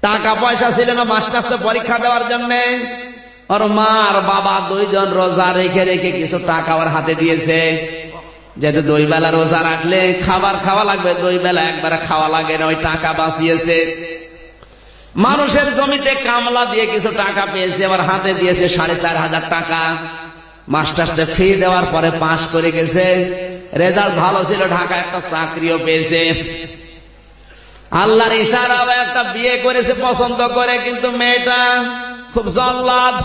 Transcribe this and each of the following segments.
টাকা পয়সা ছিল না মাস্টার্স পরীক্ষা দেওয়ার জন্য। ওর মা আর বাবা দুইজন রোজা রেখে রেখে কিছু টাকা ওর হাতে দিয়েছে, যেহেতু 2 বেলা রোজা রাখলে খাবার খাওয়া লাগবে, 2 বেলা একবারে খাওয়া লাগে না, ওই টাকা বাঁচিয়েছে। মানুষের জমিতে কামলা দিয়ে কিছু টাকা পেয়েছে, আবার হাতে দিয়েছে 4,500 টাকা। মাস্টার্সে ফি দেওয়ার পরে পাশ করে গেছে, রেজাল্ট ভালো ছিল, ঢাকায় একটা চাকরিও পেয়েছে। আল্লাহর ইশারায় একটা বিয়ে করেছে পছন্দ করে, কিন্তু মেয়েটা খুব জল্লাদ,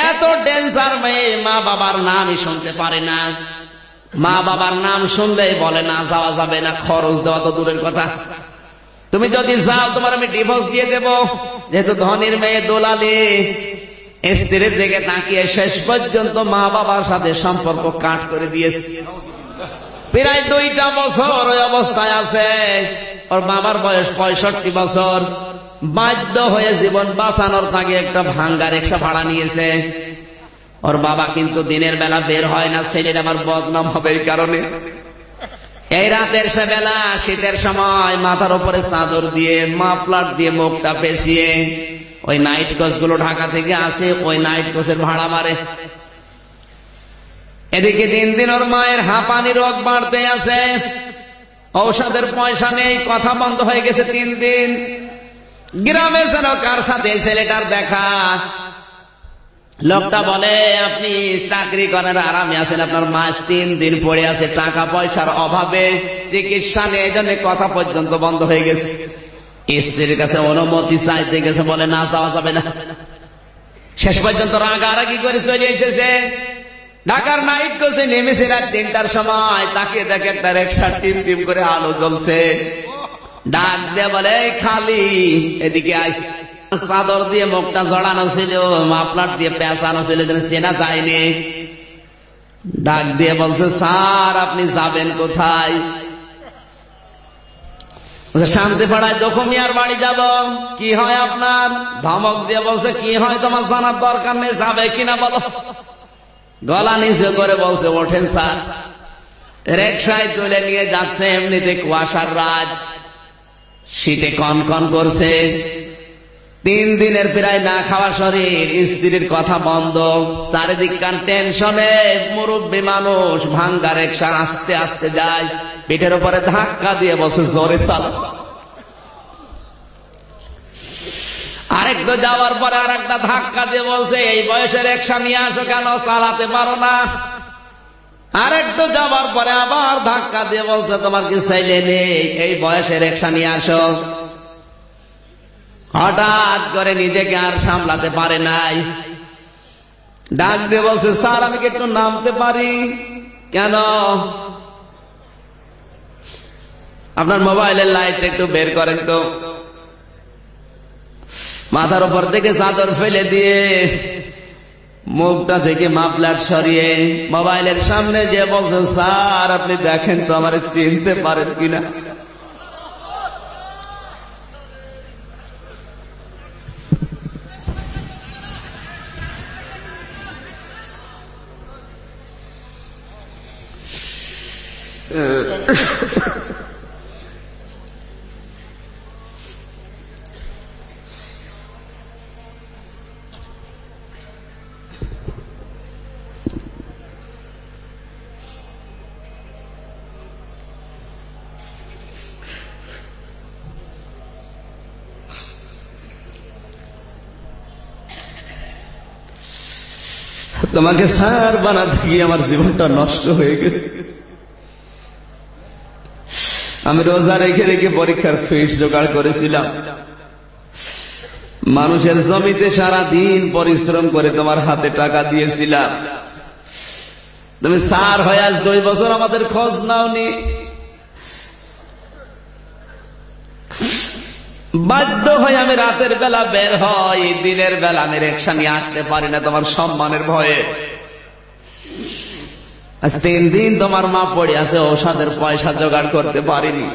এত ডেঞ্জার মেয়ে, মা বাবার নামই শুনতে পারে না। মা বাবার নাম শুনলেই বলে না যাওয়া যাবে না, খরচ দেওয়া তো দূরের কথা, তুমি যদি যাও তোমার আমি ডিভোর্স দিয়ে দেব। যেহেতু ধনীর মেয়ে দোলালি, স্ত্রীর দিকে তাকিয়ে শেষ পর্যন্ত মা বাবার সাথে সম্পর্ক কাট করে দিয়েছে। প্রায় 2টা বছর ওই অবস্থায় আছে। ওর বাবার বয়স 65 বছর। বাধ্য হয়ে জীবন বাঁচানোর তাকে একটা ভাঙ্গা রিক্সা ভাড়া নিয়েছে। ওর বাবা কিন্তু দিনের বেলা বের হয় না, ছেলের আবার বদনাম হবে এই কারণে। এই রাতের বেলা শীতের সময় মাথার উপরে চাদর দিয়ে মাফলার দিয়ে মুখটা পেঁচিয়ে ওই নাইট কোচ গুলো ঢাকা থেকে আসে, ওই নাইট কোচের ভাড়া মারে। এদিকে দিন দিন ওর মায়ের হাঁপানি রোগ বাড়তে আছে, ঔষধের পয়সা নেই, কথা বন্ধ হয়ে গেছে 3 দিন। গ্রামে যেন কার সাথে ছেলেটার দেখা, লোকটা বলে আপনি চাকরি করেন আরামে আছেন, আপনার মা 3 দিন পড়ে আছে টাকা পয়সার অভাবে, চিকিৎসা নেই, এই জন্য কথা পর্যন্ত বন্ধ হয়ে গেছে। স্ত্রীর কাছে অনুমতি চাইতে গেছে, বলে না যাওয়া যাবে না। শেষ পর্যন্ত রাগারাগি করে চলে এসেছে। ঢাকার নাইট কোচে নেমেছে রাত 3টার সময়, তাকে দেখে একটা রিকশা টিম টিম করে আলো জ্বলছে। ডাক দিয়ে বলে খালি এদিকে আয়। চাদর দিয়ে মুখটা জড়ানো ছিল, মাফলার দিয়ে পেঁচানো ছিল, চেনা যায়নি। ডাক দিয়ে বলছে স্যার আপনি যাবেন কোথায়? শান্তি পাড়ায় জখমিয়ার বাড়ি যাব। কি হয় আপনার? ধমক দিয়ে বলছে কি হয় তোমার জানার দরকার নেই, যাবে কিনা বলো। গলা নিচে করে বলছে ওঠেন স্যার। রিকশায় তুলে নিয়ে যাচ্ছে, এমনিতে কুয়াশার রাত, শীতে কনকন করছে। 3 দিনের প্রায় না খাওয়া শরীর, স্ত্রীর কথা বন্ধ, চারিদিককার টেনশনে মুরব্বী মানুষ ভাঙ্গা রিকশা আস্তে আস্তে যায়, পিঠের উপরে ধাক্কা দিয়ে বলছে জোরে চালাও। আরেকটু যাওয়ার পরে আরেকটা ধাক্কা দিয়ে বলছে এই বয়সে রিকশা নিয়ে আসো কেন, চালাতে পারো না। আরেকটু যাওয়ার পরে আবার ধাক্কা দিয়ে বলছে তোমার কি ছেলে নেই, এই বয়সে রিকশা নিয়ে আসো। হঠাৎ করে নিজেকে আর সামলাতে পারে নাই, ডাক দিয়ে বলছে স্যার আমি কি একটু নামতে পারি? কেন? আপনার মোবাইলের লাইট একটু বের করেন তো। মাথার উপর থেকে চাদর ফেলে দিয়ে মুখটা থেকে মাফলার সরিয়ে মোবাইলের সামনে যে বলছে স্যার আপনি দেখেন তো আমার চিনতে পারেন কিনা। তোমাকে স্যার বানাতে গিয়ে আমার জীবনটা নষ্ট হয়ে গেছে। আমি রোজা রেখে রেখে পরীক্ষার ফিস জোগাড় করেছিলাম, মানুষের জমিতে সারা দিন পরিশ্রম করে তোমার হাতে টাকা দিয়েছিলাম। তুমি স্যার হয়ে আজ 2 বছর আমাদের খোঁজ নাওনি। বাধ্য হয়ে আমি রাতের বেলা বের হই, দিনের বেলা আমি রিকশা নিয়ে আসতে পারি না তোমার সম্মানের ভয়ে। আজ 3 দিন তোমার মা পড়ে আছে, ঔষধের পয়সা জোগাড় করতে পারিনি।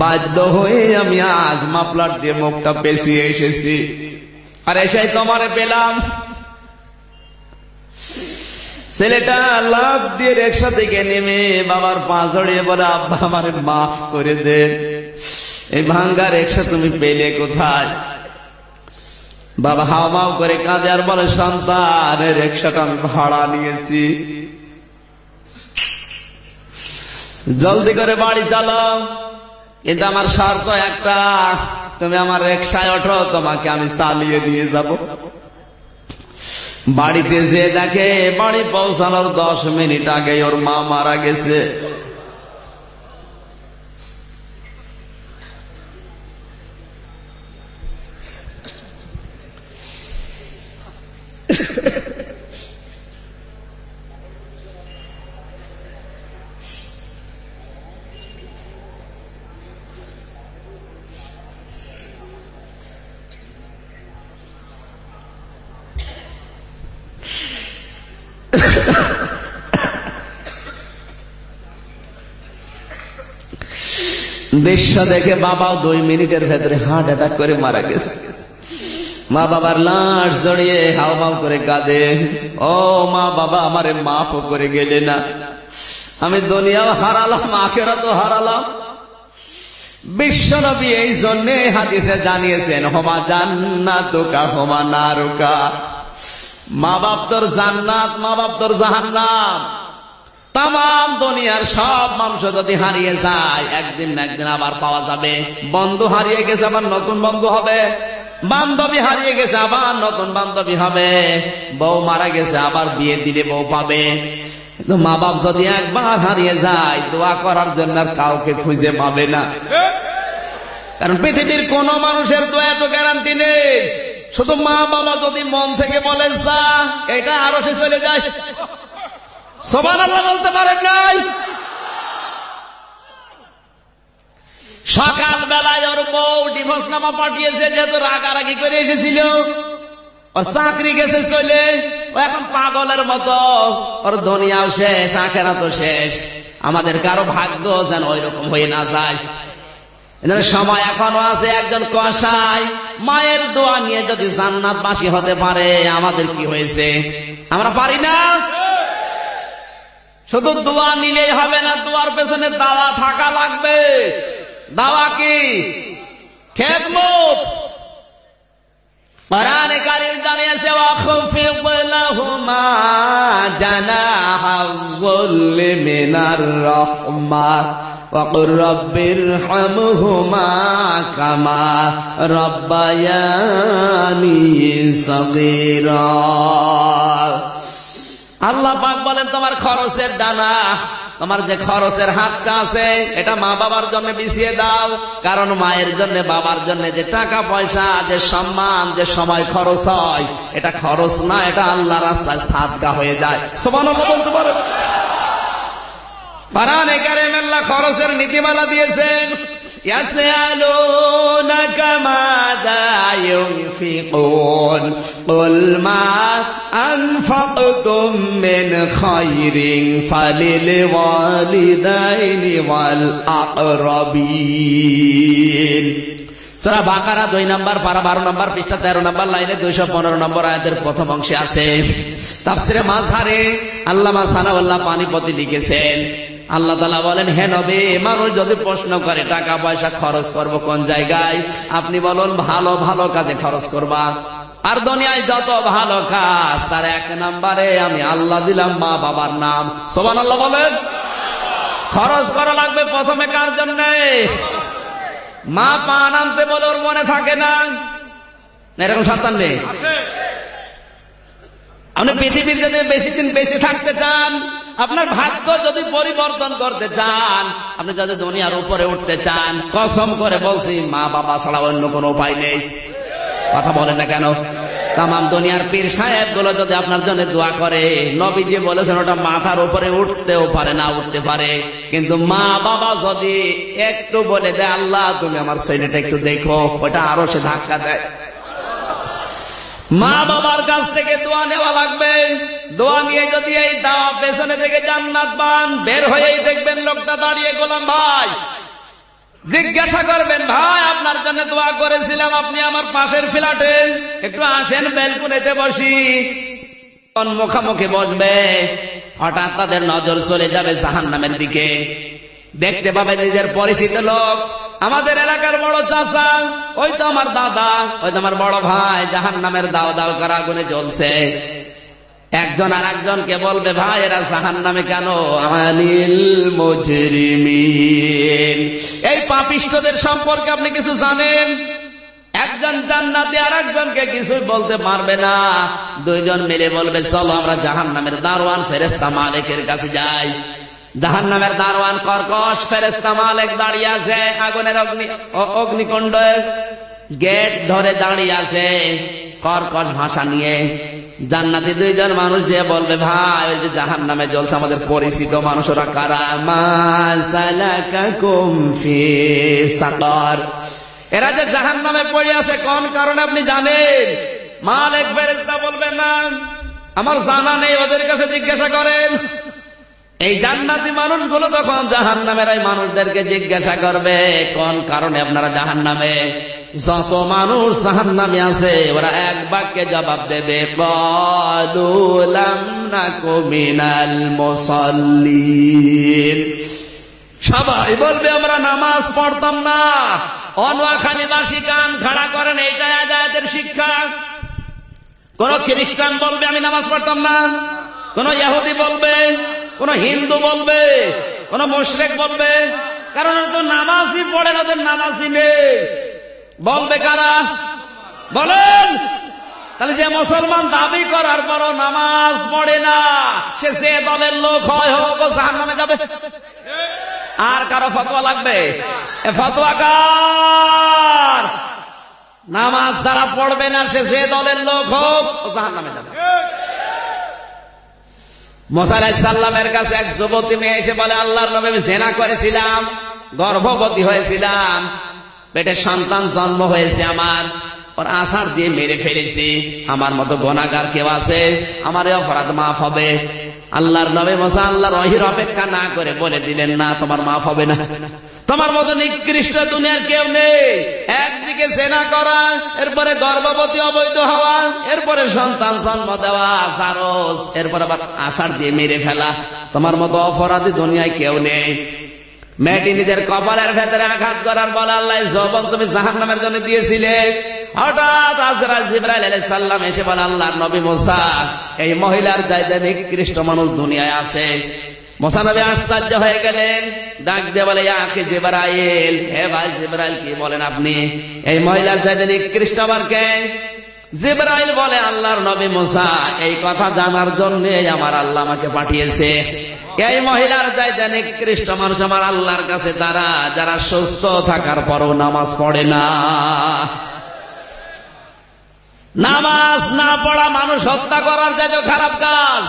বাধ্য হয়ে আমি আজ মাফলার দিয়ে মুখটা পেঁচিয়ে এসেছি, আর এসে তোমারে পেলাম। ছেলেটা লাফ দিয়ে রিকশা থেকে নেমে বাবার পা জড়িয়ে বলে আব্বা আমারে মাফ করে দে, এই ভাঙ্গা রিকশা তুমি পেলে কোথায়? বাবা হাওমাও করে কাঁদে আর বলে, সন্তান, এই রিকশাটা আমি ভাড়া নিয়েছি, জলদি করে বাড়ি চলো, কিন্তু আমার শর্ত একটা, তুমি আমার রিকশায় ওঠো, তোমাকে আমি চালিয়ে দিয়ে যাব। বাড়িতে যে দেখে বাড়ি পৌঁছানোর 10 মিনিট আগে ওর মা মারা গেছে। দৃশ্য দেখে বাবাও 2 মিনিটের ভেতরে হার্ট অ্যাটাক করে মারা গেছে। মা বাবার লাশ জড়িয়ে হাওমাও করে কাঁদে, ও মা বাবা, আমারে মাফ করে গেলে না, আমি দুনিয়াও হারালাম, আখিরাতও হারালাম। বিশ্বনবী এই জন্যে হাদিসে জানিয়েছেন, হোমা জান্নাতুকা হোমা নারুকা, মা বাপ তোর জান্নাত, মা বাপ তোর জাহান্নাম। তাম দুনিয়ার সব মানুষ যদি হারিয়ে যায়, একদিন না একদিন আবার পাওয়া যাবে। বন্ধু হারিয়ে গেছে, আবার নতুন বন্ধু হবে। বান্ধবী হারিয়ে গেছে, আবার নতুন বান্ধবী হবে। বউ মারা গেছে, আবার বিয়ে দিলে বউ পাবে। কিন্তু মা বাপ যদি একবার হারিয়ে যায়, দোয়া করার জন্য আর কাউকে খুঁজে পাবে না। কারণ পৃথিবীর কোন মানুষের দোয়া এত গ্যারান্টি নেই। শুধু মা বাবা যদি মন থেকে বলেন যা, এটা আরো সে চলে যায়। সুবহানাল্লাহ বলতে পারেন নাই? সকাল বেলায় ওর বউ ডিভোর্স নামা পাঠিয়েছে, যেহেতু রাগারাগি করে এসেছিল। ও চাকরি গেছে চলে, ও এখন পাগলের মতো, ওর দুনিয়াও শেষ, আখিরাতও শেষ। আমাদের কারো ভাগ্য যেন ওই রকম হয়ে না যায়। সময় এখনো আছে। একজন কসাই মায়ের দোয়া নিয়ে যদি জান্নাতবাসী হতে পারে, আমাদের কি হয়েছে? আমরা পারি না। শুধু দোয়া নিলেই হবে না, দোয়ার পেছনে দাওয়া থাকা লাগবে। দাওয়া কি? খেদমত। কোরআনে কারীম জানিয়েছে, ওয়াখফিদ লাহুমা জানাহায-যুল্লি মিনার রাহমাহ ওয়াকুর রাব্বিরহামহুমা কামা রাব্বায়ানি সাগীরা। আল্লাহ পাক বলেন, তোমার খরচের ডানা, তোমার যে খরচের হাতটা আছে, এটা মা বাবার জন্য বিছিয়ে দাও। কারণ মায়ের জন্য, বাবার জন্য যে টাকা পয়সা, যে সম্মান, যে সময় খরচ হয়, এটা খরচ না, এটা আল্লাহর রাস্তায় সাদকা হয়ে যায়। সুবহানাল্লাহ বলতে পারো? কোরআনে কারীমে আল্লাহ খরচের নীতিমালা দিয়েছেন। ইয়াসআলুনাকা মাযা ইউনফিকুন কুল মা আনফাকতুম মিন খায়রিন ফালিল ওয়ালিদাইনি ওয়াল আকরাবিন। সূরা বাকারা 2 নম্বর পারা 12 নম্বর পৃষ্ঠা 13 নম্বর লাইনে 215 নম্বর আয়াতের প্রথম অংশে আছে। তাফসিরে মাযহারে আল্লামা সানাউল্লাহ পানিপতি লিখেছেন, আল্লাহ তাআলা বলেন, হে নবী, মানুষ যদি প্রশ্ন করে টাকা পয়সা খরচ করব কোন জায়গায়, আপনি বলুন ভালো ভালো কাজে খরচ করবা। আর দুনিয়ায় যত ভালো কাজ, তার 1 নম্বরে আমি আল্লাহ দিলাম মা বাবার নাম। সুবহানাল্লাহ বলেন। খরচ করা লাগবে প্রথমে কার জন্য? মা পান আনতে বলে ওর মনে থাকে না, এরকম সন্তান নেই। আপনি পৃথিবীর যদি বেশি দিন বেঁচে থাকতে চান, আপনার ভাগ্য যদি পরিবর্তন করতে চান, আপনি যদি দুনিয়ার উপরে উঠতে চান, কসম করে বলছি, মা বাবা ছাড়া অন্য কোনো উপায় নেই। কথা বলেন না কেন? তাম দুনিয়ার পীর সাহেব গুলো যদি আপনার জন্য দোয়া করে, নবীজি বলেছেন ওটা মাথার উপরে উঠতেও পারে না, উঠতে পারে। কিন্তু মা বাবা যদি একটু বলে দেয়, আল্লাহ তুমি আমার ছেলেটা একটু দেখো, ওটা আরো সে ধাক্কা দেয়। মা বাবার কাছ থেকে দোয়া নেওয়া লাগবে। দোয়া নিয়ে যদি এই দাওয়া পেছনে থেকে জান্নাত পান, বের হয়েই দেখবেন লোকটা দাঁড়িয়ে, গোলাম ভাই, জিজ্ঞাসা করবেন, ভাই আপনার জন্য দোয়া করেছিলাম, আপনি আমার পাশের ফ্ল্যাটে, একটু আসেন, বেলকুনিতে বসি। মুখামুখি বসবে, হঠাৎ তাদের নজর চলে যাবে জাহান্নামের দিকে। দেখতে পাবে নিজের পরিচিত লোক আমাদের এলাকার বড় চাচা, ওই তো আমার দাদা, ওই তো আমার বড় ভাই জাহান্নামের দাও দাও করা আগুনে জ্বলছে। একজন আর একজনকে বলবে, ভাই এরা জাহান্নামে কেন? আনিল মুজরিমিন, এই পাপিষ্ঠদের সম্পর্কে আপনি কিছু জানেন? একজন জান্নাতি আর একজনকে কিছুই বলতে পারবে না। দুইজন মিলে বলবে, চলো আমরা জাহান্নামের দারওয়ান ফেরেশতা মালিকের কাছে যাই। জাহান্নামের দারওয়ান কর্কশ ফেরেশতা মালিক দাঁড়িয়ে আছে আগুনের অগ্নিকুণ্ডে, গেট ধরে দাঁড়িয়ে আছে কর্কশ ভাষা নিয়ে। জান্নাতি দুইজন মানুষ যে বলবে, ভাই ওই যে জাহান্নামে জ্বলছে আমাদের পরিচিত মানুষ, ওরা কারা? মা সালাকাকুম ফি সাকার, এরা যে জাহান্নামে পড়ে আছে কোন কারণে আপনি জানেন? মালিক ফেরেশতা বলবে, না আমার জানা নেই, ওদের কাছে জিজ্ঞাসা করেন। এই জান্নাতি মানুষগুলো তখন জাহান্নামের এই মানুষদেরকে জিজ্ঞাসা করবে, কোন কারণে আপনারা জাহান্নামে? যত মানুষ জাহান্নামে আছে ওরা এক বাক্যে জবাব দেবে, ক্বালু লাম নাকু মিনাল মুসাল্লিন, সবাই বলবে আমরা নামাজ পড়তাম না। অনোয়াখালীবাসী কান খাড়া করেন, এইটাই আয়াতের শিক্ষা। কোন খ্রিস্টান বলবে আমি নামাজ পড়তাম না, কোন ইহুদি বলবে, কোন হিন্দু বলবে, কোন মুশরিক বলবে, কারণ ওরা তো নামাজই পড়ে না, ওদের নামাজই নেই। বলবে কারা? বলেন। তাহলে যে মুসলমান দাবি করার পরও নামাজ পড়ে না, সে যে দলের লোক হয় হোক, ও জাহান্নামে যাবে। আর কারো ফতোয়া লাগবে? এ ফতোয়া কার? নামাজ যারা পড়বে না সে যে দলের লোক হোক, ও জাহান্নামে যাবে। মুসা আলাইহিস সালামের কাছে এক যুবতী মেয়ে এসে বলে, আল্লাহর নবী আমি জিনা করেছিলাম, গর্ভবতী হয়েছিলাম, পেটে সন্তান জন্ম হয়েছে আমার, ওর আছাড় দিয়ে মেরে ফেলেছি, আমার মতো গুনাহগার কেউ আছে? আমার এই অপরাধ মাফ হবে? আল্লাহর নবী মুসা আল্লাহর ওহীর অপেক্ষা না করে বলে দিলেন, না তোমার মাফ হবে না। তোমার মতো নিকৃষ্ট দুনিয়ার কেউ নেই। একদিকে জিনা করা, এরপরে গর্ভবতী অবৈধ হওয়া, এরপরে সন্তান জন্ম দেওয়া, জারজ, এরপর আবার আছাড় দিয়ে মেরে ফেলা, তোমার মতো অপরাধী দুনিয়ায় কেউ নেই। মেয়েটি নিজের কপালের ভেতরে আঘাত করার বলে, আল্লাহ যৌবন তুমি জাহান্নামের জন্য দিয়েছিলে। হঠাৎ আজরাইল জিবরাইল আলাইহিস সালাম এসে বলে, আল্লাহর নবী মুসা এই মহিলার চাইতে নিকৃষ্ট মানুষ দুনিয়ায় আছে। মুসা নবী আশ্চর্য হয়ে গেলেন, ডাক দিয়ে বলে, ইয়া আখি জিবরাইল, হে ভাই জিবরাইল কি বলেন আপনি? এই মহিলার চাইতে নিকৃষ্ট আবার কে? জিবরাইল বলে, আল্লাহর নবী মুসা এই কথা জানার জন্য আমার আল্লাহ আমাকে পাঠিয়েছে। এই মহিলার চাইতে নিকৃষ্ট মানুষ আমার আল্লাহর কাছে তারা যারা সুস্থ থাকার পরও নামাজ পড়ে না। নামাজ না পড়া মানুষ হত্যা করার চাইতেও খারাপ কাজ,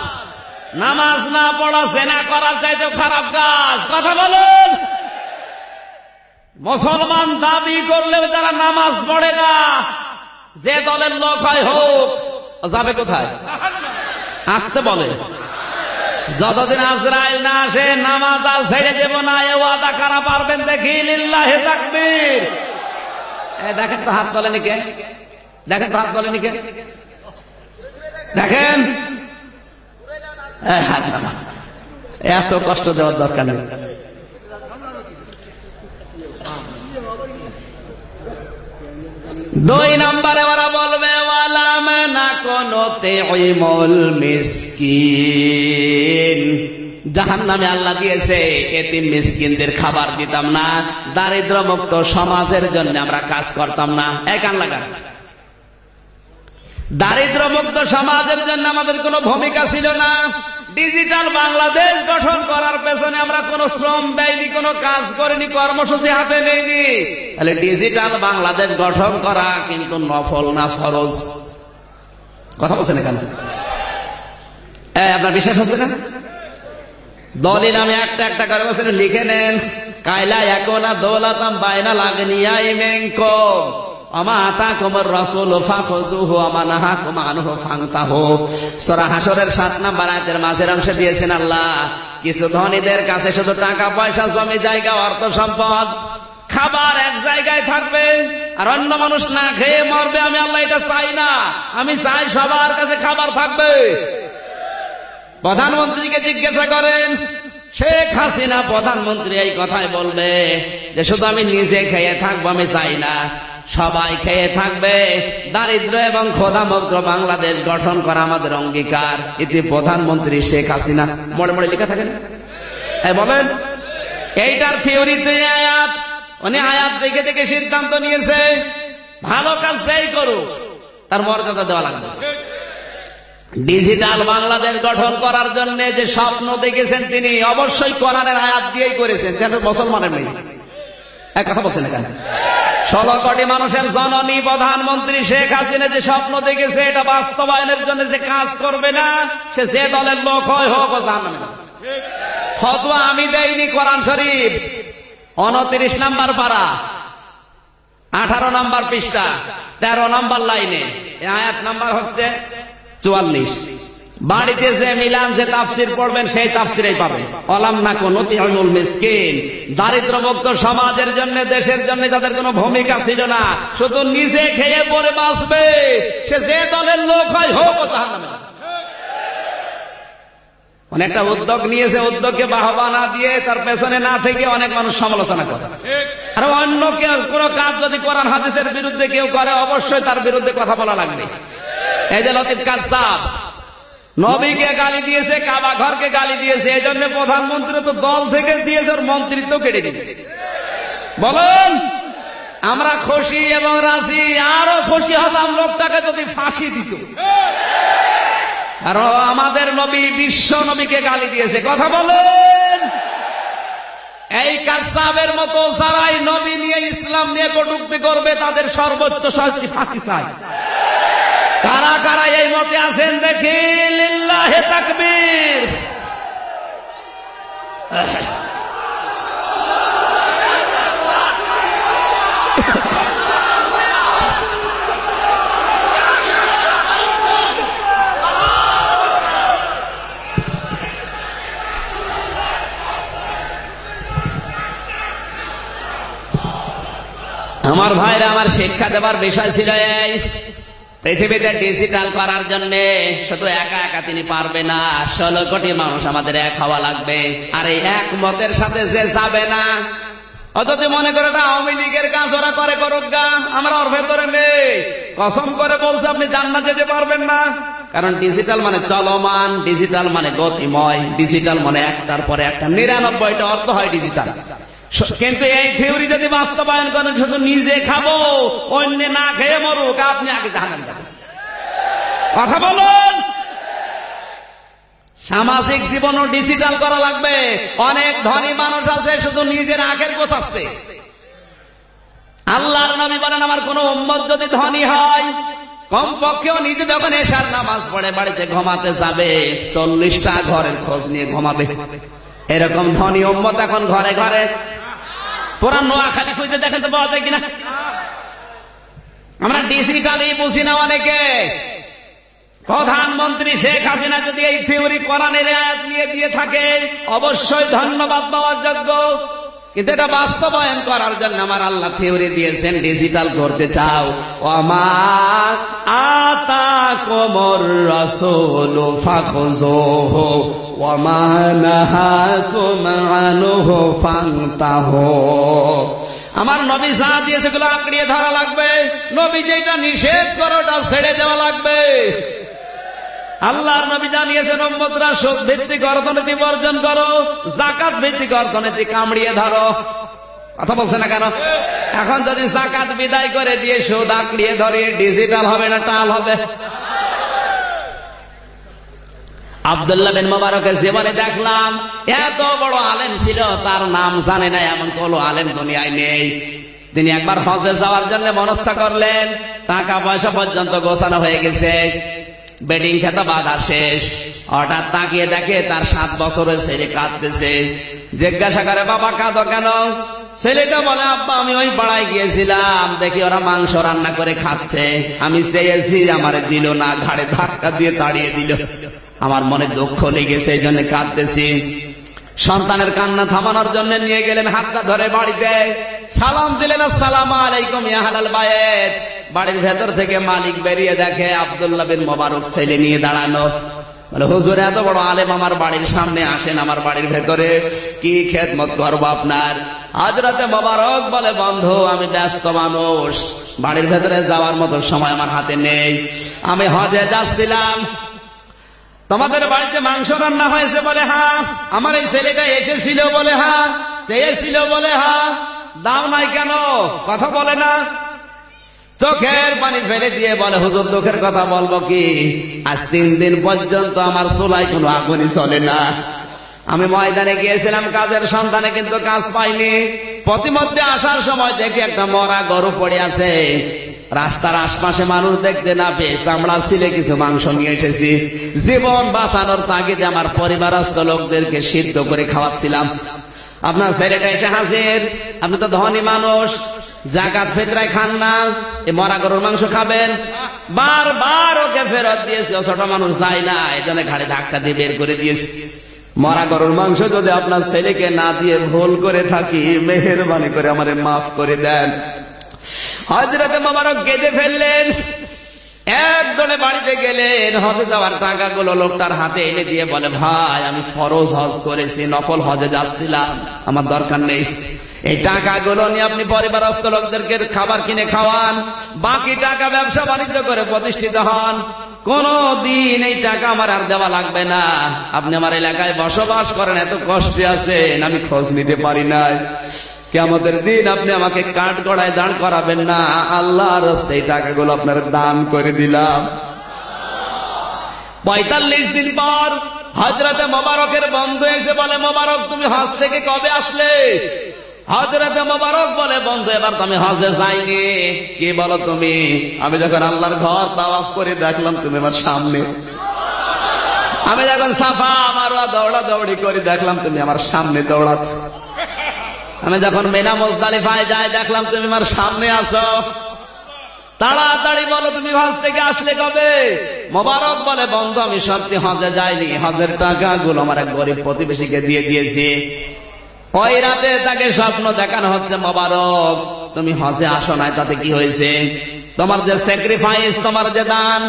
নামাজ না পড়া জিনা করার চাইতেও খারাপ কাজ। কথা বলুন। মুসলমান দাবি করলেও যারা নামাজ পড়ে না, যে দলের লোক হয় হোক, যাবে কোথায়? আসতে বলে, যতদিন আজরাইল না আসে নামাজ আর ছেড়ে দেব না, এ ওয়াদা কারা পারবেন দেখি? লিল্লাহি তাকবীর। দেখেন তো হাত তোলেনি কে? দেখেন তো হাত তোলেনি কে? দেখেন, এত কষ্ট দেওয়ার দরকার নেই। দুই নম্বরে ওরা বলবে, ওয়ালাম নাকুনু তুইমুল মিসকিন, জাহান্নামে আল্লাহ দিয়েছে এতিম মিসকিনদের খাবার দিতাম না, দারিদ্র মুক্ত সমাজের জন্য আমরা কাজ করতাম না। এক কান লাগা। দারিদ্র মুক্ত সমাজের জন্য আমাদের কোনো ভূমিকা ছিল না। ডিজিটাল বাংলাদেশ গঠন করার পেছনে আমরা কোনো শ্রম দেয়নি, কোনো কাজ করিনি, কর্মসূচি হাতে নেইনি। তাহলে ডিজিটাল বাংলাদেশ গঠন করা কিন্তু নফল না ফরজ। কথা বলছেন এখানে? আপনার বিশ্বাস হচ্ছে না? দলিল আমি একটা একটা করে বলছেন, লিখে নেন। কাইলা ইয়াকুনা দৌলাতাম বাইনাল আগনিয়াই মিনকুম আমা আতাকুমুর রাসূলু ফাখুযুহু আমা নাহাকুম আনহু ফান্তাহু। সূরা হাশরের 7 নম্বর আয়াতের মাঝের অংশে দিয়েছেন আল্লাহ, কিছু ধনীদের কাছে শুধু টাকা পয়সা, জমি জায়গা, অর্থ সম্পদ, খাবার এক জায়গায় থাকবে, আর অন্য মানুষ না খেয়ে মরবে। আমি আল্লাহ এটা চাই না। আমি চাই সবার কাছে খাবার থাকবে। প্রধানমন্ত্রীকে জিজ্ঞাসা করেন, শেখ হাসিনা প্রধানমন্ত্রী এই কথাই বলবে যে শুধু আমি নিজে খেয়ে থাকবো আমি চাই না, সবাই খেয়ে থাকবে, দারিদ্র এবং ক্ষুধামুক্ত বাংলাদেশ গঠন করা আমাদের অঙ্গীকার। এটি প্রধানমন্ত্রী শেখ হাসিনা মনে মনে লেখা থাকে না? বলেন, এইটার থিওরিতে আয়াত, উনি আয়াত দেখে দেখে সিদ্ধান্ত নিয়েছে ভালো কাজ যেই করুক তার মর্যাদা দেওয়া লাগবে। ডিজিটাল বাংলাদেশ গঠন করার জন্য যে স্বপ্ন দেখেছেন তিনি অবশ্যই কোরআনের আয়াত দিয়েই করেছেন। মুসলমানের নেই এক কথা বলছেন এখানে 16 কোটি মানুষের জননী প্রধানমন্ত্রী শেখ হাসিনা যে স্বপ্ন দেখেছে এটা বাস্তবায়নের জন্য যে কাজ করবে না সে যে দলের লোক হয় হোক ও জাহান্নামে যাবে। ফতোয়া আমি দেইনি, কোরআন শরীফ 29 নম্বর পারা 18 নম্বর পৃষ্ঠা 13 নম্বর লাইনে আয়াত নাম্বার হচ্ছে 44। বাড়িতে যে মিলান যে তাফসির পড়বেন সেই তাফসিরেই পাবেন। অলাম না কোন নতিউল মিসকিন, দারিদ্রমুক্ত সমাজের জন্য দেশের জন্য যাদের কোনো ভূমিকা ছিল না, শুধু নিজে খেয়ে পরে বাঁচবে, সে যে দলের লোক হয় হোক ও জাহান্নামে। অনেকটা উদ্যোগ নিয়েছে, উদ্যোগকে বাহবা না দিয়ে তার পেছনে না থেকে অনেক মানুষ সমালোচনা করে। আর অন্য কেউ কোন কাজ যদি কোরআন হাদিসের বিরুদ্ধে কেউ করে অবশ্যই তার বিরুদ্ধে কথা বলা লাগবে। এই যে লতিফ কাজ্জাব নবীকে গালি দিয়েছে, কাবা ঘরকে গালি দিয়েছে, এই জন্য প্রধানমন্ত্রী তো দল থেকে দিয়েছে, ওর মন্ত্রিত্ব কেটে দিয়েছে। বলেন, আমরা খুশি এবং রাজি, আরো খুশি হতাম লোকটাকে যদি ফাঁসি দিত। আর আমাদের নবী বিশ্ব নবীকে গালি দিয়েছে। কথা বলেন, এই কাজ্জাবের মতো যারাই নবী নিয়ে ইসলাম নিয়ে কটূক্তি করবে তাদের সর্বোচ্চ শাস্তি ফাঁসি চাই। কারা কারা এই মতে আছেন দেখি, লিল্লাহে তাকবীর। আমার ভাইরা, আমার শিক্ষা দেবার বিষয় ছিল এই পৃথিবীতে ডিজিটাল করার জন্য শুধু একা একা তিনি পারবে না, 16 কোটি মানুষ আমাদের এক হওয়া লাগবে। আর এই এক মতের সাথে যে যাবে না, অথচ মনে করে এটা আওয়ামী লীগের কাজ, ওরা করে করুক গা, আমরা ওর ভেতরে নেই। কসম করে বলছে আপনি জান্নাত যেতে পারবেন না। কারণ ডিজিটাল মানে চলমান, ডিজিটাল মানে গতিময়, ডিজিটাল মানে একটার পরে একটা 99টা অর্থ হয় ডিজিটাল। কিন্তু এই থিওরি যদি বাস্তবায়ন করেন শুধু নিজে খাবো অন্য না খেয়ে মরুক, আপনি আগে জাহান্নামে যাবেন। কথা বলুন, সামাজিক জীবনও ডিজিটাল করা লাগবে। অনেক ধনী মানুষ আছে শুধু নিজের আখের গোছাচ্ছে। আল্লাহর নবী বলেন আমার কোন উম্মত যদি ধনী হয় কমপক্ষেও নিজে যখন এশার নামাজ পড়ে বাড়িতে ঘুমাতে যাবে 40টা ঘরের খোঁজ নিয়ে ঘুমাবে। এরকম ধনী উম্মত এখন ঘরে ঘরে। পুরা নোয়াখালী খুঁজে দেখেন তো পাওয়া যায় কিনা? আমরা ডিজিটালই বুঝি না অনেকে। প্রধানমন্ত্রী শেখ হাসিনা যদি এই থিওরি কোরআনের আয়াত নিয়ে দিয়ে থাকে অবশ্যই ধন্যবাদ পাওয়ার যোগ্য। কিন্তু এটা বাস্তবায়ন করার জন্য আমার আল্লাহ থিওরি দিয়েছেন, ডিজিটাল করতে চাও ওমা আতাকুমুর রাসূলু ফাখুযুহু ওমা নাহাকুম আনহু ফান্তাহু। আমার নবী যা দিয়েছে সেগুলো আঁকড়িয়ে ধরা লাগবে, নবী যেটা নিষেধ করো ওটা ছেড়ে দেওয়া লাগবে। আল্লাহর নবী জানিয়েছেন উম্মতরা সুদ ভিত্তিক অর্থনীতি বর্জন করো, যাকাত ভিত্তিক অর্থনীতি কামড়িয়ে ধরো। কথা বলছে না কেন? এখন যদি যাকাত বিদায় করে দিয়ে সুদ আঁকড়িয়ে ধরে ডিজিটাল হবে না টাল হবে? আব্দুল্লাহ বিন মুবারকের জীবনে দেখলাম এত বড় আলেম ছিল, তার নাম জানে না এমন কোন আলেম দুনিয়ায় নেই। তিনি একবার হজে যাওয়ার জন্য মনস্থ করলেন, টাকা পয়সা পর্যন্ত গোছানো হয়ে গেছে, বেডিং খেতে বাধা শেষ। হঠাৎ তাকিয়ে দেখে তার 7 বছরের ছেলে কাঁদতেছে। জিজ্ঞাসা করে বাবা কাঁদো কেন? ছেলেটা বলে আব্বা আমি ওই পাড়ায় গিয়েছিলাম, দেখি ওরা মাংস রান্না করে খাচ্ছে, আমি চেয়েছি আমারে দিল না, ঘাড়ে ধাক্কা দিয়ে তাড়িয়ে দিল, আমার মনে দুঃখ লেগেছে এই জন্য কাঁদতেছি। সন্তানের কান্না থামানোর জন্য নিয়ে গেলেন, হাতটা ধরে বাড়িতে সালাম দিলেন, আসসালামু আলাইকুম ইয়া আহলাল বাইত। বাড়ির ভেতর থেকে মালিক বেরিয়ে দেখে আব্দুল্লাহ বিন মুবারক ছেলে নিয়ে দাঁড়ানো। বলে হুজুর এত বড় আলেম আমার বাড়ির সামনে আসেন, আমার বাড়ির ভেতরে কি খেদমত করবো আপনার। হযরতে মোবারক বলে বন্ধু আমি ব্যস্ত মানুষ, বাড়ির ভেতরে যাওয়ার মতো সময় আমার হাতে নেই, আমি হজে যাচ্ছিলাম। তোমাদের বাড়িতে মাংস রান্না হয়েছে? বলে হ্যাঁ। আমার এই ছেলেটা এসেছিল? বলে হ্যাঁ। চেয়েছিল? বলে হ্যাঁ। দাও নাই কেন? কথা বলে না। চোখের পানি ফেলে দিয়ে বলে হুজুর দুঃখের কথা বলবো কি, আজ 3 দিন পর্যন্ত আমার চুলায় কোনো আগুনই চলে না। আমি ময়দানে গিয়েছিলাম কাজের সন্ধানে, কিন্তু কাজ পাইনি। প্রতিমধ্যে আসার সময় দেখি একটা মরা গরু পড়ে আছে। রাস্তার আশপাশে মানুষ দেখতে না পেয়ে চামড়া ছিলে কিছু মাংস নিয়ে এসেছি। জীবন বাঁচানোর তাগিদে আমার পরিবারস্থ লোকদেরকে সিদ্ধ করে খাওয়াচ্ছিলাম। আপনার ছেলেটা এসে হাজির, আপনি তো ধনী মানুষ, যাকাত ফিতরায় খান না, এই মরা গরুর মাংস খাবেন? বারবার ওকে ফেরত দিয়েছি, ও ছোট মানুষ যায় না, এই জন্য ঘাড়ে ধাক্কা দিয়ে বের করে দিয়েছি। মরা গরুর মাংস যদি আপনার ছেলেকে না দিয়ে ভুল করে থাকি, মেহেরবানি করে আমারে মাফ করে দেন। হযরতে মোবারক কেঁদে ফেললেন, এক দলে বাড়িতে গেলেন। হজে যাওয়ার টাকাগুলো লোকটার হাতে এনে দিয়ে বলে ভাই আমি ফরজ হজ করেছি, নফল হজে যাচ্ছিলাম, আমার দরকার নেই। এই টাকাগুলো নিয়ে আপনি পরিবারস্থ লোকদেরকে খাবার কিনে খাওয়ান, বাকি টাকা ব্যবসা বাণিজ্য করে প্রতিষ্ঠিত হন। কোনদিন এই টাকা আমার আর দেওয়া লাগবে না। আপনি আমার এলাকায় বসবাস করেন, এত কষ্টে আছেন, আমি খোঁজ নিতে পারি নাই। কিয়ামতের দিন আপনি আমাকে কাঠগড়ায় দাঁড় করাবেন না, আল্লাহর রাস্তায় এই টাকাগুলো আপনার দান করে দিলাম। 45 দিন পর হযরতে মোবারকের বন্ধু এসে বলে মোবারক তুমি হজ থেকে কবে আসলে? হযরতে মোবারক বলে বন্ধু এবার তো আমি হজে যাইনি। কি বলো তুমি? আমি যখন আল্লাহর ঘর তাওয়াফ করে দেখলাম তুমি আমার সামনে, আমি যখন সাফা মারওয়া দৌড়া দৌড়ি করে দেখলাম তুমি আমার সামনে দৌড়াচ্ছ, আমি যখন মিনা মুজদালিফায় যাই দেখলাম তুমি আমার সামনে আছো। তাড়াতাড়ি বলো তুমি হজ থেকে আসলে কবে? মোবারক বলে বন্ধু আমি সত্যি হজে যাইনি, হজের টাকাগুলো আমার এক গরিব প্রতিবেশীকে দিয়ে দিয়েছি। ওই রাতে তাকে স্বপ্ন দেখানো হচ্ছে মোবারক তুমি হজে আসো নাই, তাতে কি হয়েছে? তোমার যে স্যাক্রিফাইস, তোমার যে দান,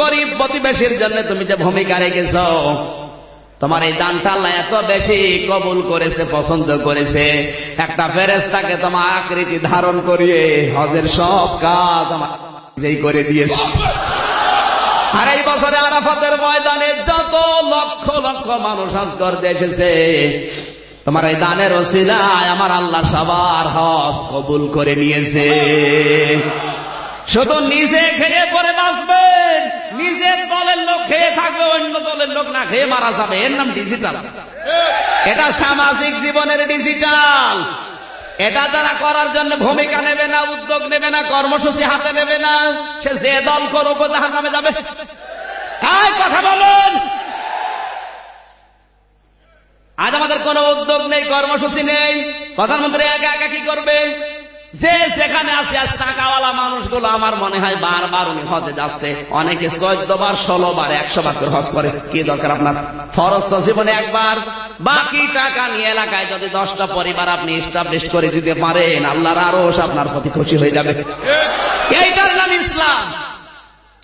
গরিব প্রতিবেশীর জন্য তুমি যে ভূমিকা রেখেছ, তোমার এই দানটা আল্লাহ এত বেশি কবুল করেছে, পছন্দ করেছে, একটা ফেরেশতাকে তোমার আকৃতি ধারণ করিয়ে হজের সব কাজ আমার যেই করে দিয়েছে। আর এই বছরে আরাফাতের ময়দানে যত লক্ষ লক্ষ মানুষ হজ করতে এসেছে, তোমার এই দানের ওসিলায় আমার আল্লাহ সবার হজ কবুল করে নিয়েছে। শুধু নিজে খেয়ে পরে বাঁচবেন, নিজের দলের লোক খেয়ে থাকবে, অন্য দলের লোক না খেয়ে মারা যাবে, এর নাম ডিজিটাল। এটা সামাজিক জীবনের ডিজিটাল। এটা যারা করার জন্য ভূমিকা নেবে না, উদ্যোগ নেবে না, কর্মসূচি হাতে নেবে না, সে যে দল করুক জাহান্নামে যাবে। কথা বলুন। আজ আমাদের কোনো উদ্যোগ নেই, কর্মসূচি নেই, প্রধানমন্ত্রী একা একা কি করবে? যে যেখানে আছে আজ টাকাওয়ালা মানুষগুলো আমার মনে হয় বারবার উনি হজে যাচ্ছে, অনেকে 14 বার 16 বার 100 বার করে হজ করে। কি দরকার আপনার? ফরজ তো জীবনে একবার। বাকি টাকা নিয়ে এলাকায় যদি 10টা পরিবার আপনি এস্টাবলিশ করে দিতে পারেন, আল্লাহর আরশ আপনার প্রতি খুশি হয়ে যাবে। এইটার নাম ইসলাম।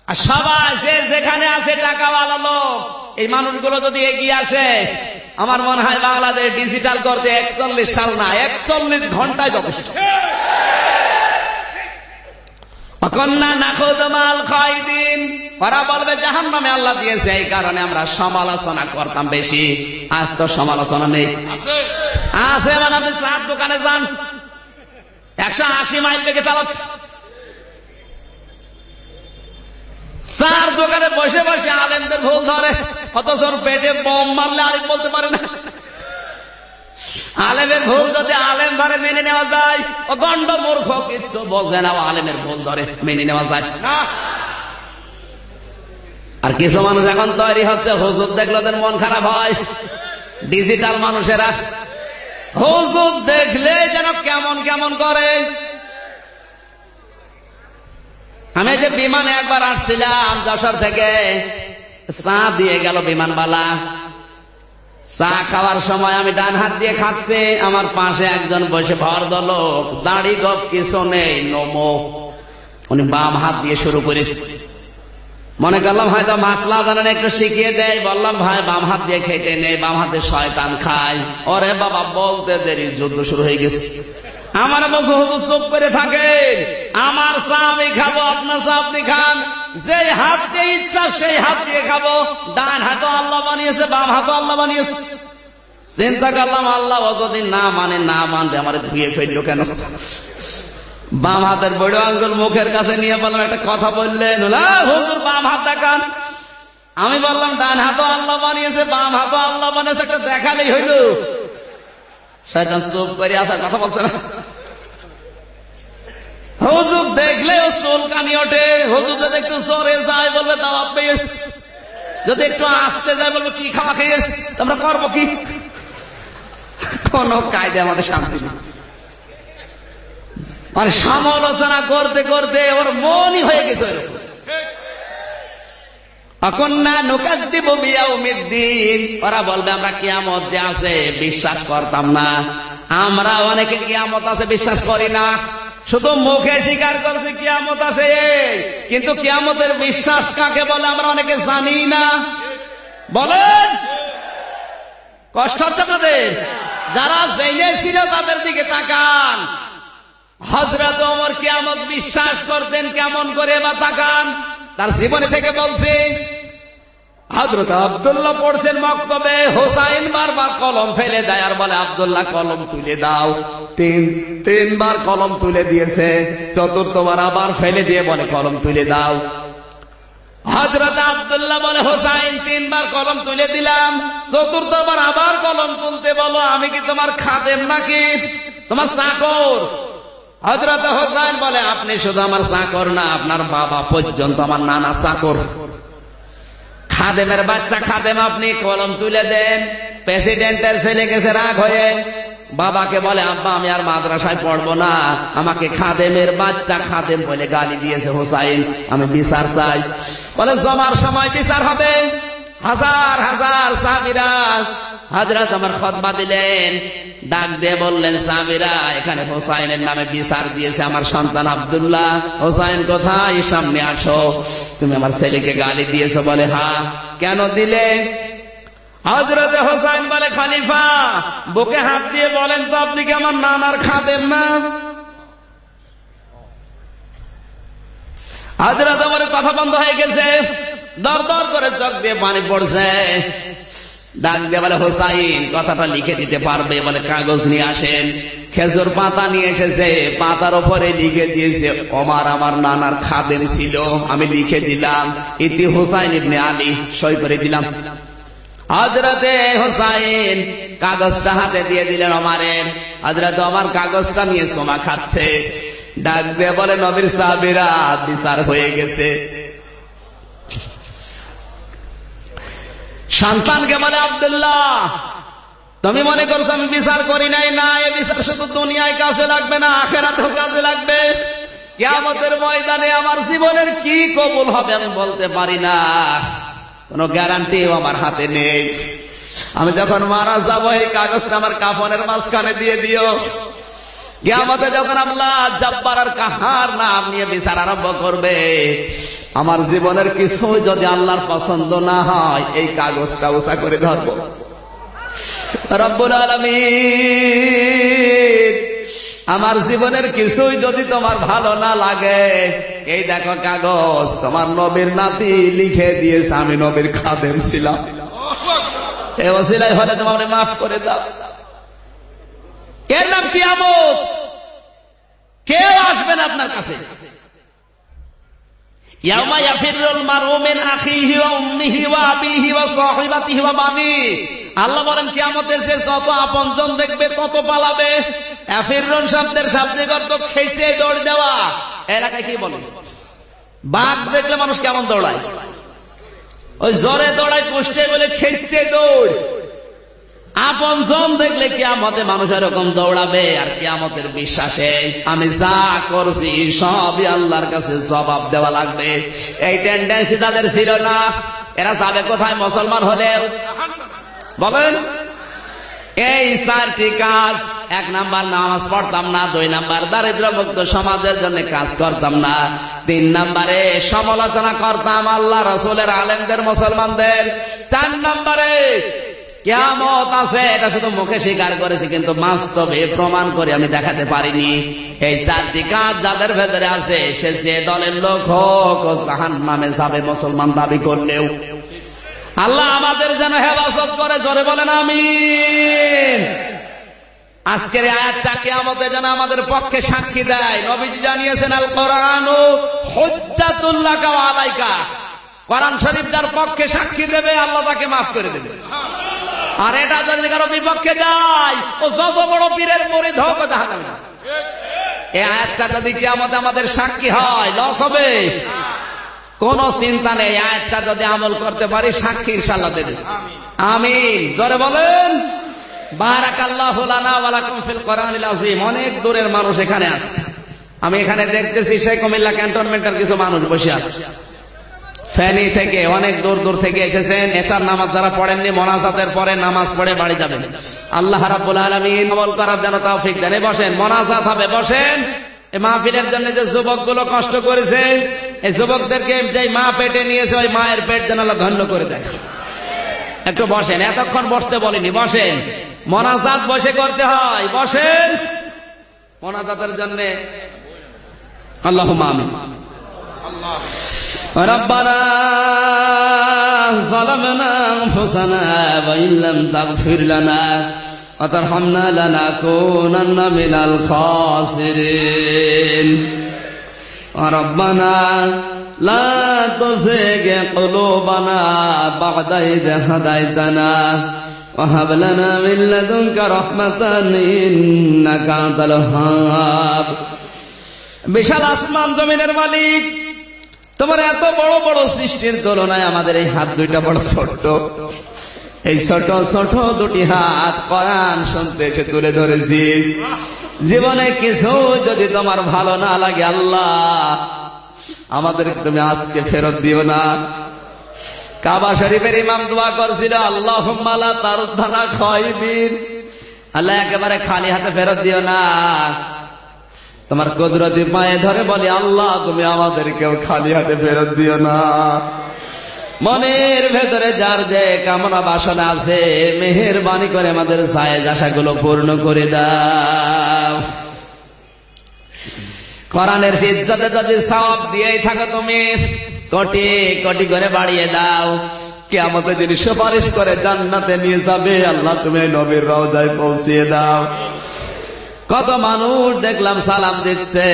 আর সবাই যে যেখানে আছে টাকাওয়ালা লোক, এই মানুষগুলো যদি এগিয়ে আসে, আমার মনে হয় বাংলাদেশ ডিজিটাল করতে 41 সাল না 41 ঘন্টায় যথেষ্ট। ওরা বলবে জাহান্নামে আল্লাহ দিয়েছে, এই কারণে আমরা সমালোচনা করতাম বেশি। আজ তো সমালোচনা নেই, আছে। মানে আপনি চার দোকানে যান, 180 মাইল থেকে চালাচ্ছে, চার দোকানে বসে বসে আলেমদের ভুল ধরে, অথচ পেটে বোম মারলে আলেম বলতে পারে না। আলেমের ভুল যদি আলেম ধরে মেনে নেওয়া যায়, ও গন্ড মূর্খ, কিচ্ছু বোঝে না, আলেমের ভুল ধরে মেনে নেওয়া যায় না। আর কিছু মানুষ এখন তৈরি হচ্ছে, হুজুর দেখলে ওদের মন খারাপ হয়। ডিজিটাল মানুষেরা হুজুর দেখলে যেন কেমন কেমন করে। আমি যে বিমানে একবার আসছিলাম যশোর থেকে, চা দিয়ে গেল বিমানবালা। চা খাওয়ার সময় আমি ডান হাত দিয়ে খাচ্ছি, আমার পাশে একজন বসে ভদ্রলোক, দাড়ি গপ কিছু নেই, নমো, উনি বাম হাত দিয়ে শুরু করেছে। মনে করলাম হয়তো মাসলা জানেন একটু শিখিয়ে দেয়, বললাম ভাই বাম হাত দিয়ে খেতে নেই, বাম হাতে শয়তান খায়। ওরে বাবা বলতে দেরি যুদ্ধ শুরু হয়ে গেছে। আমার বছর হুজুর চুপ করে থাকে, আমার চা আমি খাবো, আপনার চা আপনি খান, যে হাত দিয়ে ইচ্ছা সেই হাত দিয়ে খাবো। ডান হাতও আল্লাহ বানিয়েছে, বাম হাতও আল্লাহ বানিয়েছে। চিন্তা করলাম আল্লাহ যদি না মানবে আমার ধুয়ে ফেললো কেন? বাম হাতের বড় আঙ্গুল মুখের কাছে নিয়ে বললাম একটা কথা বললেন, হুজুর বাম হাত দেখান। আমি বললাম ডান হাতও আল্লাহ বানিয়েছে, বাম হাতও আল্লাহ বানিয়েছে, একটা দেখালেই হইল। শয়তান চুপ করে আসার কথা বলছে না। হুজুর দেখলে ও চুলকানি ওঠে, হুজুর যদি একটু চড়ে যায় বলবে দাওয়াত পেয়েছে, যদি একটু আসতে যায় বলবে কি খাওয়া খেয়েছে, আমরা করবো কি? কোন কায়দে আমাদের শান্তি নেই। মানে সমালোচনা করতে করতে ওর মনই হয়ে গেছে ওরকম। ওরা বলবে আমরা কিয়ামত যে আছে বিশ্বাস করতাম না। আমরা অনেকে কিয়ামত আছে বিশ্বাস করি না, শুধু মুখে স্বীকার করছে কিয়ামত আসে, কিন্তু কিয়ামতের বিশ্বাস কাকে বলে আমরা অনেকে জানি না। বলেন কষ্ট হচ্ছে আপনাদের? যারা জেনেছিল তাদের দিকে তাকান। হযরত ওমর কিয়ামত বিশ্বাস করতেন কেমন করে বা তাকান, তার জীবনে থেকে বলছে। হযরত আব্দুল্লাহ পড়ছেন মক্তবে, হোসাইন বারবার কলম ফেলে দেয় আর বলে আব্দুল্লাহ কলম তুলে দাও। তিনবার কলম তুলে দিয়েছে, চতুর্থবার আবার ফেলে দিয়ে বলে কলম তুলে দাও। হযরত আব্দুল্লাহ বলে হোসাইন তিনবার কলম তুলে দিলাম, চতুর্থবার আবার কলম তুলতে বলো, আমি কি তোমার খাদেম নাকি, তোমার চাকর? হযরত হোসাইন বলে আপনি শুধু আমার চাকর না, আপনার বাবা পর্যন্ত আমার নানা চাকর। খাদেমের বাচ্চা খাদেম, আপনি কলম তুলে দেন। প্রেসিডেন্টের ছেলে গেছে রাগ হয়ে, বাবাকে বলে আব্বা আমি আর মাদ্রাসায় পড়বো না, আমাকে খাদেমের বাচ্চা খাদেম বলে গালি দিয়েছে হোসাইন, আমি বিচার চাই। বলে জমার সময় বিচার হবে, হাজার হাজার সাহাবীরা হযরত আমার খুতবা দিলেন, ডাক দিয়ে বললেন সাহাবীরা এখানে হোসাইনের নামে বিচার দিয়েছে আমার সন্তান আব্দুল্লাহ। হোসাইন কোথায়? সামনে আসো। তুমি আমার ছেলেকে গালি দিয়েছো? বলে হ্যাঁ। কেন দিলে? হযরত হোসাইন বলে খলিফা বুকে হাত দিয়ে বলেন তো আপনি কি আমার নানার খাদেম না? হযরত ওমরের কথা বন্ধ হয়ে গেছে, দর দর করে চোখ দিয়ে পানি পড়ছে। ডাক দিয়ে বলে হোসাইন কথাটা লিখে দিতে পারবে? বলে কাগজ নিয়ে আসেন। খেজুর পাতা নিয়ে এসেছে, পাতার উপরে লিখে দিয়েছে ওমর আমার নানার খাদেম ছিল, আমি লিখে দিলাম ইতি হোসাইন ইবনে আলী, সই করে দিলাম। হযরতে হোসাইন কাগজটা হাতে দিয়ে দিলেন ওমরের। হযরত ওমর কাগজটা নিয়ে সোমা খাচ্ছে। ডাক দিয়ে বলে নবীর সাহাবীরা বিচার হয়ে গেছে। সন্তানকে বলে আব্দুল্লাহ তুমি মনে করছো আমি বিচার করি নাই? না, এই বিচার শুধু দুনিয়ায় কাজে লাগবে না, আখিরাতেও কাজে লাগবে। কিয়ামতের ময়দানে আমার জীবনের কি কবুল হবে আমি বলতে পারি না, কোন গ্যারান্টিও আমার হাতে নেই। আমি যখন মারা যাবো এই কাগজটা আমার কাফনের মাঝখানে দিয়ে দিও। কিয়ামতে যখন আল্লাহ জব্বার আর কাহার নাম নিয়ে বিচার আরম্ভ করবে, আমার জীবনের কিছু যদি আল্লাহর পছন্দ না হয় এই কাগজটা উঁচা করে ধরবো। রব্বুল আলামিন আমার জীবনের কিছুই যদি তোমার ভালো না লাগে, এই দেখো কাগজ তোমার নবীর নাতি লিখে দিয়েছে আমি নবীর খাদেম ছিলাম, এই ওসিলায় হলে তোমার মাফ করে দাও। এর নাম কিয়ামত। কেউ আসবে না আপনার কাছে। ইয়াউমা ইয়াফিরুল মারউ মিন আখিহি ওয়া উম্মিহি ওয়া আবিহি ওয়া সাহিবাতিহি ওয়া বানিহি। আল্লাহ বলেন কিয়ামতের যে যত আপনজন দেখবে তত পালাবে। ইয়াফিরুন শব্দের শাব্দিক অর্থ খেচে দৌড় দেওয়া। এলাকায় কি বলে? বাঘ দেখলে মানুষ কেমন দৌড়ায়? ওই জোরে দৌড়ায়, কুষ্টে বলে খেচে দৌড়। আপনজন দেখলে কিয়ামতে মানুষ এরকম দৌড়াবে। আর কিয়ামতের বিশ্বাসে আমি যা করছি সবই আল্লাহর কাছে জবাব দেওয়া লাগবে। এই টেন্ডেন্সি তাদের ছিল না। এরা যাবে কোথায় মুসলমান হলে? বলেন এই 4টি কাজ। 1 নাম্বার নামাজ পড়তাম না, 2 নাম্বার দারিদ্র্যমুক্ত সমাজের জন্য কাজ করতাম না, 3 নাম্বারে সমালোচনা করতাম আল্লাহ রাসূলের, আলেমদের, মুসলমানদের, 4 নাম্বারে কিয়ামত আছে এটা শুধু মুখে স্বীকার করেছি কিন্তু বাস্তবে প্রমাণ করে আমি দেখাতে পারিনি। এই 4টি কাজ যাদের ভেতরে আছে সে যে দলের লোক হোক ও জাহান্নামে যাবে মুসলমান দাবি করলেও। আল্লাহ আমাদের যেন হেফাজত করে, জোরে বলেন আমিন। আজকের আয়াতটা কিয়ামতে যেন আমাদের পক্ষে সাক্ষী দেয়। নবীজি জানিয়েছেন আল কোরআনু হুজ্জাতুল লাকা ওয়া আলাইকা, কোরআন শরীফ যার পক্ষে সাক্ষী দেবে আল্লাহ তাকে মাফ করে দেবে। আর এটা যদি কারো বিপক্ষে যায় ও যত বড় পীরের মুরিদ হোক জাহান্নামে যাবে। এই আয়াতটা যদি কিয়ামতে আমাদের সাক্ষী হয় লস হবে? কোন চিন্তা নেই, আয়াতটা যদি আমল করতে পারি সাক্ষী ইনশাআল্লাহ দেবে। আমিন, জোরে বলেন। বারাকাল্লাহু লানা ওয়া লাকুম ফিল কোরআনিল আযীম। অনেক দূরের মানুষ এখানে আছে, আমি এখানে দেখতেছি সেই কুমিল্লা ক্যান্টনমেন্টের কিছু মানুষ বসে আছে, ফেনী থেকে অনেক দূর দূর থেকে এসেছেন। এশার নামাজ যারা পড়েননি মোনাজাতের পরে নামাজ পড়ে বাড়ি যাবেন। আল্লাহ রাব্বুল আলামিন আমল করার যেন তৌফিক দেন। বসেন, মোনাজাত হবে, বসেন। এই মাহফিলের জন্য যে যুবকগুলো কষ্ট করেছে, এই যুবকদেরকে যে মা পেটে নিয়েছে ওই মায়ের পেট যেন আল্লাহ ধন্য করে দেয়। একটু বসেন, এতক্ষণ বসতে বলিনি, বসেন। মোনাজাত বসে করতে হয়, বসেন। মোনাজাতের জন্য আল্লাহুম্মা আমিন। ربنا ظلمنا أنفسنا وإن لم تغفر لنا وترحمنا لنكونن من الخاسرين ربنا لا تزغ قلوبنا بعد إذ هديتنا وهب لنا من لدنك رحمة إنك أنت الوهاب। বিশাল আসমান জমিনের মালিক, তোমার এত বড় বড় সৃষ্টির তুলনায় আমাদের এই হাত দুইটা বড় ছোট্ট। এই ছোট ছোট দুটি হাত কোরআন শুনতে এসে তুলে ধরেছি। জীবনে কিছু যদি তোমার ভালো না লাগে আল্লাহ আমাদের তুমি আজকে ফেরত দিও না। কাবা শরীফের ইমাম দোয়া করছিল আল্লাহুম্মা লা তারুদ্দানা খায়বিন, আল্লাহ একেবারে খালি হাতে ফেরত দিও না। তোমার কুদরতি পায়ে ধরে বলি আল্লাহ তুমি আমাদেরকেও খালি হাতে ফেরত দিও না। মনের ভেতরে যার যে কামনা বাসনা আছে মেহেরবানি করে আমাদের জায়েজ আশাগুলো পূর্ণ করে দাও। কোরআনের ইজ্জতে যদি সওয়াব দিয়েই থাকো তুমি কোটি কোটি করে বাড়িয়ে দাও। কিয়ামতের দিন সুপারিশ করে জান্নাতে নিয়ে যাবে আল্লাহ তুমি নবীর রওজায় পৌঁছিয়ে দাও। কত মানুষ দেখলাম সালাম দিচ্ছে,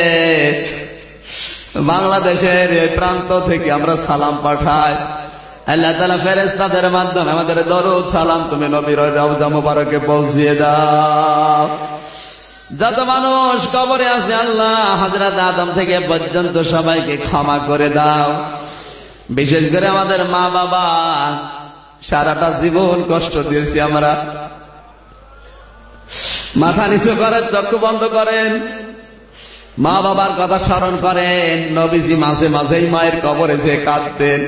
বাংলাদেশের প্রান্ত থেকে আমরা সালাম পাঠাই, আল্লাহ তাআলা ফেরেশতাদের মাধ্যমে আমাদের দরুদ সালাম তুমি নবীর রওজা মুবারকে পৌঁছিয়ে দাও। যত মানুষ কবরে আছে আল্লাহ হযরত আদম থেকে পর্যন্ত সবাইকে ক্ষমা করে দাও। বিশেষ করে আমাদের মা বাবা, সারাটা জীবন কষ্ট দিয়েছি আমরা। মাথা নিচু করেন, চক্ষু বন্ধ করেন, মা বাবার কথা স্মরণ করেন। নবীজি মাঝে মাঝেই মায়ের কবরে যে কাঁদতেন।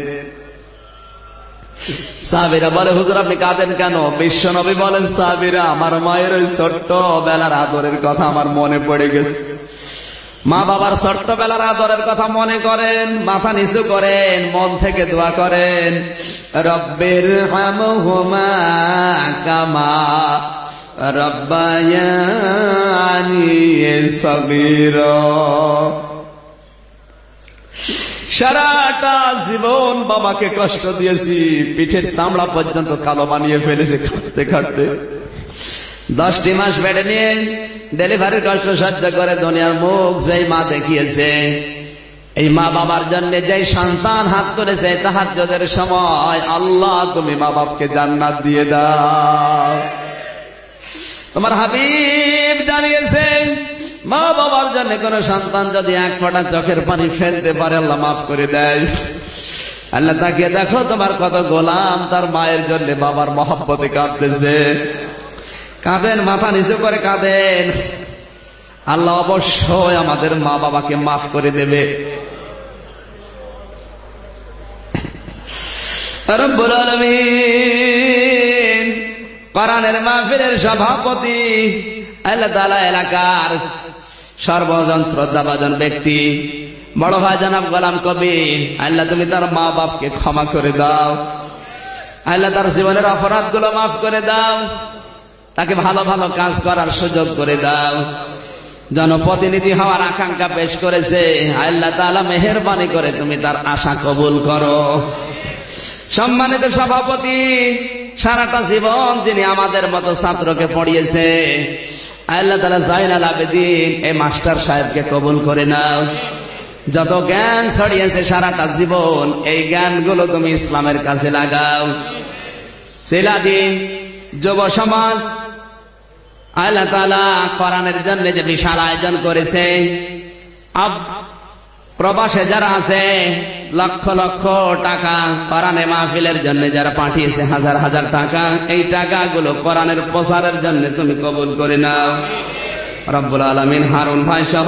সাহাবীরা বলে হুজুর আপনি কাঁদেন কেন? বিশ্ব নবী বলেন সাহাবীরা আমার মায়ের ওই ছোট্ট বেলার আদরের কথা আমার মনে পড়ে গেছে। মা বাবার ছোট্ট বেলার আদরের কথা মনে করেন, মাথা নিচু করেন, মন থেকে দোয়া করেন রব্বির হামহুমা কামা রব্বায়ানি সগীরা। সারাটা জীবন বাবাকে কষ্ট দিয়েছি, পিঠের চামড়া পর্যন্ত কালো বানিয়ে ফেলেছে খাটতে খাটতে। 10টি মাস বেডে নিয়ে ডেলিভারির কষ্ট সহ্য করে দুনিয়ার মুখ যেই মা দেখিয়েছে, এই মা বাবার জন্য যেই সন্তান হাত তুলেছে তাহাজ্জুদের সময় আল্লাহ তুমি মা বাপকে জান্নাত দিয়ে দাও। তোমার হাবিব জানিয়েছেন মা বাবার জন্য কোন সন্তান যদি এক ফোঁটা চোখের পানি ফেলতে পারে আল্লাহ মাফ করে দেয়। আল্লাহ তাকিয়ে দেখো তোমার কত গোলাম তার মায়ের জন্য বাবার মহব্বতে কাঁদতেছে। কাঁদেন, মাথা নিচু করে কাঁদেন, আল্লাহ অবশ্যই আমাদের মা বাবাকে মাফ করে দেবে। রব্বুল আলামিন কোরআনের মাহফিলের সভাপতি, আল্লাহ তাআলা এলাকার সর্বজন শ্রদ্ধাভাজন ব্যক্তি বড় ভাই জনাব গোলাম কবির, আল্লাহ তুমি তার মা বাপকে ক্ষমা করে দাও, আল্লাহ তার জীবনের অপরাধগুলো মাফ করে দাও, তাকে ভালো ভালো কাজ করার সুযোগ করে দাও। জনপ্রতিনিধি হওয়ার আকাঙ্ক্ষা পেশ করেছে, আল্লাহ তাআলা মেহেরবানি করে তুমি তার আশা কবুল করো। সম্মানিত সভাপতি, সারাটা জীবন যিনি আমাদের মতো ছাত্রকে পড়িয়েছে, আল্লাহ তাআলা জাইনাল আবেদিন এই মাস্টার সাহেবকে কবুল করে নাও। যত জ্ঞান ছড়িয়েছে সারাটা জীবন, এই জ্ঞানগুলো তুমি ইসলামের কাছে লাগাও। ছেলাদি যুব সমাজ, আল্লাহ তাআলা কোরআনের জন্য যে বিশাল আয়োজন করেছে, প্রবাসে যারা আছে লক্ষ লক্ষ টাকা কোরআনে মাহফিলের জন্য যারা পাঠিয়েছে, হাজার হাজার টাকা, এই টাকাগুলো কোরআনের প্রচারের জন্য তুমি কবুল করে নাও। রব্বুল আলামিন হারুন ভাই সহ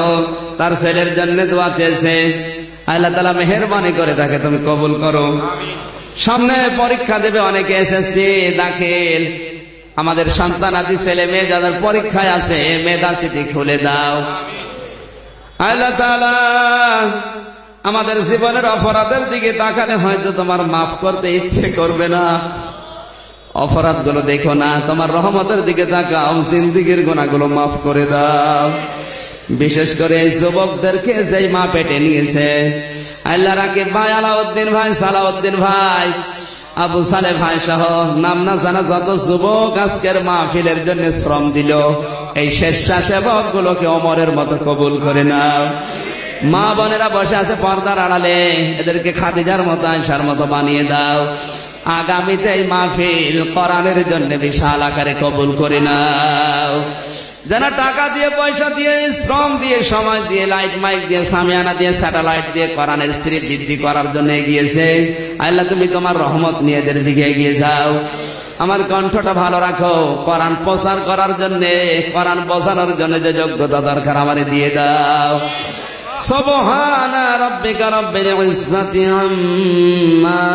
তার ছেলের জন্য দোয়া চেয়েছে, আল্লাহ তাআলা মেহেরবানি করে তাকে তুমি কবুল করো। সামনে পরীক্ষা দেবে অনেকে, এসএসসি দাখিল, আমাদের সন্তানাদি ছেলে মেয়ে যাদের পরীক্ষায় আছে মেধাসিটি খুলে দাও। আল্লাহ তাআলা আমাদের জীবনের অপরাধের দিকে তাকালে হয়তো তোমার মাফ করতে ইচ্ছে করবে না, অপরাধগুলো দেখো না, তোমার রহমতের দিকে তাকাও, জিন্দেগীর গুনাহগুলো মাফ করে দাও। বিশেষ করে এই যুবকদেরকে যেই মা পেটে নিয়েছে, আল্লাহ রাকিব ভাই, আলাউদ্দিন ভাই, সালাউদ্দিন ভাই, আবু সালে ভাই সহ নাম না জানা যত যুবক আজকের মাহফিলের জন্য শ্রম দিল, এই স্বেচ্ছাসেবক গুলোকে ওমরের মতো কবুল করে নাও। মা বোনেরা বসে আছে পর্দার আড়ালে, এদেরকে খাদিজার মতো আয়েশার মতো বানিয়ে দাও। আগামীতে এই মাহফিল কোরআনের জন্য বিশাল আকারে কবুল করে নাও। যারা টাকা দিয়ে, পয়সা দিয়ে, শ্রম দিয়ে, সময় দিয়ে, লাইট মাইক দিয়ে, সামিয়ানা দিয়ে, স্যাটেলাইট দিয়ে কোরআনের শ্রী বৃদ্ধি করার জন্য এগিয়েছে, আল্লাহ তুমি তোমার রহমত নিয়ে এদের দিকে এগিয়ে যাও। আমার কণ্ঠটা ভালো রাখো, কোরআন প্রচার করার জন্য, কোরআন বোঝানোর জন্য যে যোগ্যতা দরকার আমারে দিয়ে দাও। সুবহানা রাব্বিকা রাব্বিল ইজ্জাতি আম্মা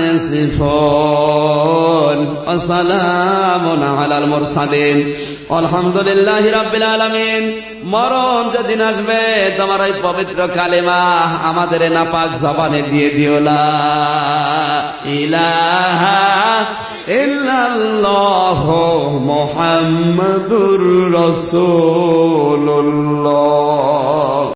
ইয়াসিফুন ওয়া সালামুন আলাল মুরসালিন আলহামদুলিল্লাহি রাব্বিল আলামিন। মরণ যেদিন আসবে তোমার ওই পবিত্র কালেমা আমাদের নাপাক জবানে দিয়ে দিও, লা ইলাহা ইল্লাল্লাহু মুহাম্মাদুর রাসূলুল্লাহ।